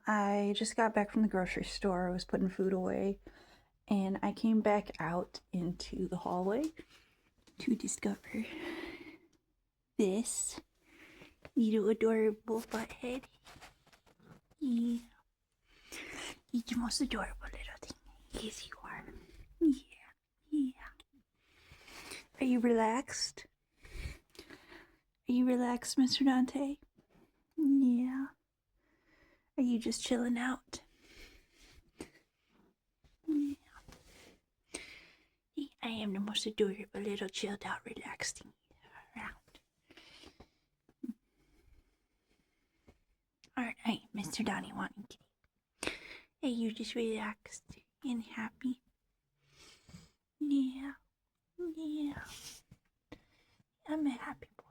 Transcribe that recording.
I just got back from the grocery store. I was putting food away, and I came back out into the hallway to discover this little adorable butthead. Yeah. He's the most adorable little thing. Yes, you are. Yeah, yeah. Are you relaxed? Are you relaxed, Mr. Dante? Yeah. Are you just chilling out? Yeah. I am the most adorable little chilled out, relaxed thing around. Aren't I, Mr. Donnie wanting kitty? Are you just relaxed and happy? Yeah. Yeah. I'm a happy boy.